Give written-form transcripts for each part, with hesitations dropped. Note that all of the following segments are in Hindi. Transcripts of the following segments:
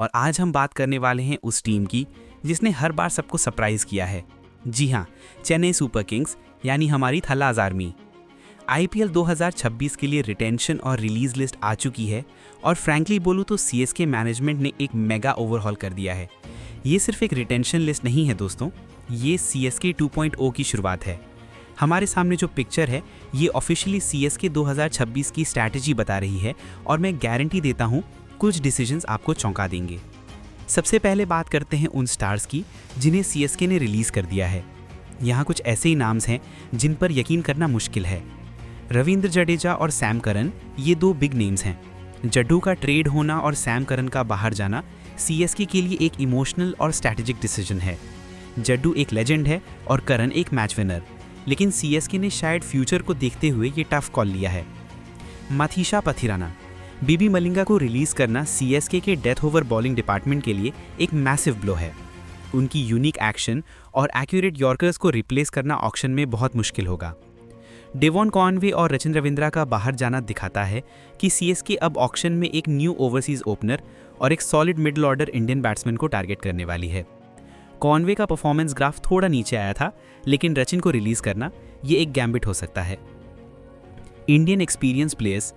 और आज हम बात करने वाले हैं उस टीम की जिसने हर बार सबको सरप्राइज किया है। जी हाँ, चेन्नई सुपर किंग्स यानी हमारी थलाज़ आर्मी। आईपीएल 2026 के लिए रिटेंशन और रिलीज लिस्ट आ चुकी है और फ्रैंकली बोलूँ तो सीएसके मैनेजमेंट ने एक मेगा ओवरहॉल कर दिया है। ये सिर्फ एक रिटेंशन लिस्ट नहीं है दोस्तों, ये सीएसके 2.0 की शुरुआत है। हमारे सामने जो पिक्चर है ये ऑफिशियली सीएसके 2026 की स्ट्रैटेजी बता रही है और मैं गारंटी देता हूँ कुछ डिसीजंस आपको चौंका देंगे। सबसे पहले बात करते हैं उन स्टार्स की जिन्हें सीएसके ने रिलीज कर दिया है। यहाँ कुछ ऐसे ही नाम्स हैं जिन पर यकीन करना मुश्किल है। रविंद्र जडेजा और सैम करन ये दो बिग नेम्स हैं। जड्डू का ट्रेड होना और सैम करन का बाहर जाना सीएसके के लिए एक इमोशनल और स्ट्रैटेजिक डिसीजन है। जड्डू एक लेजेंड है और करन एक मैच विनर, लेकिन सीएसके ने शायद फ्यूचर को देखते हुए ये टफ कॉल लिया है। माथीशा पथिराना, बीबी मलिंगा को रिलीज करना सीएसके के डेथ ओवर बॉलिंग डिपार्टमेंट के लिए एक मैसिव ब्लो है। उनकी यूनिक एक्शन और एक्यूरेट यॉर्कर्स को रिप्लेस करना ऑक्शन में बहुत मुश्किल होगा। डेवॉन कॉनवे और रचिन रविंद्रा का बाहर जाना दिखाता है कि सीएसके अब ऑक्शन में एक न्यू ओवरसीज ओपनर और एक solid middle order Indian batsman को टारगेट करने वाली है। कॉनवे का परफॉर्मेंस ग्राफ थोड़ा नीचे आया था, लेकिन रचिन को रिलीज करना ये एक गैम्बिट हो सकता है। Indian experience players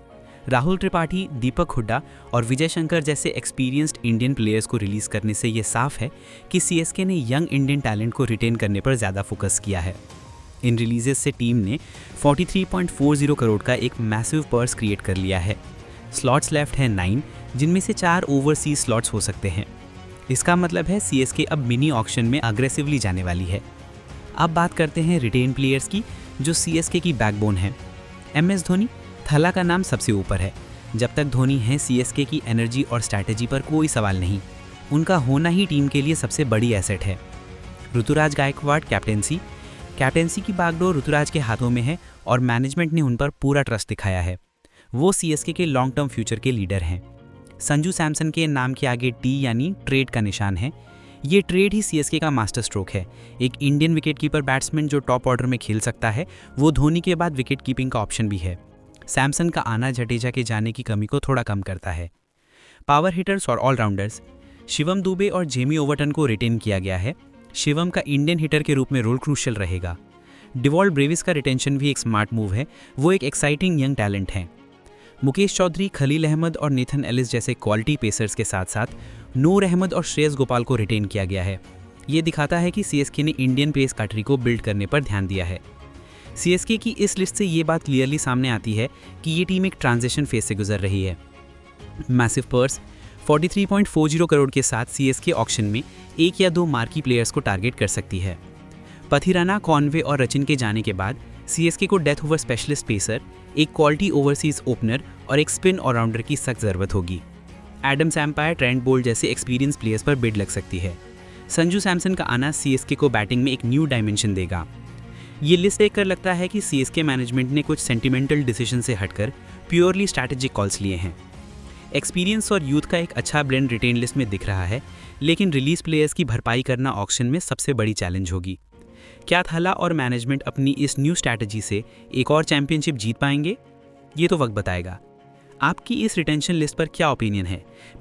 Rahul Tripathi, Deepak Hooda और विजय शंकर जैसे एक्सपीरियंस्ड इंडियन प्लेयर्स को रिलीज करने से ये साफ है कि सीएसके ने यंग इंडियन टैलेंट को रिटेन करने पर ज़्यादा फोकस किया है। इन रिलीजेस से टीम ने 43.40 करोड़ का एक मैसिव पर्स क्रिएट कर लिया है। स्लॉट्स लेफ्ट हैं 9, जिनमें से 4 ओवरसीज स्लॉट्स हो सकते हैं। इसका मतलब है सीएसके अब मिनी ऑक्शन में अग्रेसिवली जाने वाली है। अब बात करते हैं रिटेन प्लेयर्स की जो सीएसके की बैकबोन है। एमएस धोनी, थला का नाम सबसे ऊपर है। जब तक धोनी है सीएसके की एनर्जी और स्ट्रैटेजी पर कोई सवाल नहीं। उनका होना ही टीम के लिए सबसे बड़ी एसेट है। ऋतुराज गायकवाड़ कैप्टेंसी की बागडोर ऋतुराज के हाथों में है और मैनेजमेंट ने उन पर पूरा ट्रस्ट दिखाया है। वो सीएसके के लॉन्ग टर्म फ्यूचर के लीडर हैं। संजू सैमसन के नाम के आगे टी यानी ट्रेड का निशान है। ये ट्रेड ही सीएसके का मास्टर स्ट्रोक है। एक इंडियन विकेटकीपर बैट्समैन जो टॉप ऑर्डर में खेल सकता है, वो धोनी के बाद विकेट कीपिंग का ऑप्शन भी है। सैमसन का आना जडेजा के जाने की कमी को थोड़ा कम करता है। पावर हिटर्स और ऑलराउंडर्स शिवम दुबे और जेमी ओवरटन को रिटेन किया गया है। शिवम का इंडियन हिटर के रूप में रोल क्रूशियल रहेगा। डिवॉल्ट ब्रेविस का रिटेंशन भी एक स्मार्ट मूव है। वो एक एक्साइटिंग यंग टैलेंट हैं। मुकेश चौधरी, खलील अहमद और नेथन एलिस जैसे क्वालिटी पेसर्स के साथ साथ नूर अहमद और श्रेयस गोपाल को रिटेन किया गया है। ये दिखाता है कि सीएसके ने इंडियन पेस काटरी को बिल्ड करने पर ध्यान दिया है। सीएसके की इस लिस्ट से ये बात क्लियरली सामने आती है कि ये टीम एक ट्रांजिशन फेज से गुजर रही है। मैसिव पर्स 43.40 करोड़ के साथ सीएसके ऑक्शन में 1 या 2 मार्की प्लेयर्स को टारगेट कर सकती है। पथिराना, कॉनवे और रचिन के जाने के बाद सीएसके को डेथ ओवर स्पेशलिस्ट पेसर, एक क्वालिटी ओवरसीज ओपनर और एक स्पिन ऑलराउंडर की सख्त ज़रूरत होगी। एडम सैम्पायर, ट्रेंट बोल्ट जैसे एक्सपीरियंस प्लेयर्स पर बिड लग सकती है। संजू सैमसन का आना सीएसके को बैटिंग में एक न्यू डायमेंशन देगा। ये लिस्ट देखकर लगता है कि सीएसके मैनेजमेंट ने कुछ सेंटिमेंटल डिसीजन से हटकर प्योरली स्ट्रैटेजिक कॉल्स लिए हैं। एक्सपीरियंस और यूथ का एक अच्छा ब्लेंड रिटेन लिस्ट में दिख रहा है, लेकिन रिलीज प्लेयर्स की भरपाई करना ऑक्शन में सबसे बड़ी चैलेंज होगी। क्या थला और मैनेजमेंट अपनी इस न्यू स्ट्रैटेजी से एक और चैंपियनशिप जीत पाएंगे? ये तो वक्त बताएगा। आपकी इस रिटेंशन लिस्ट पर क्या ओपिनियन है?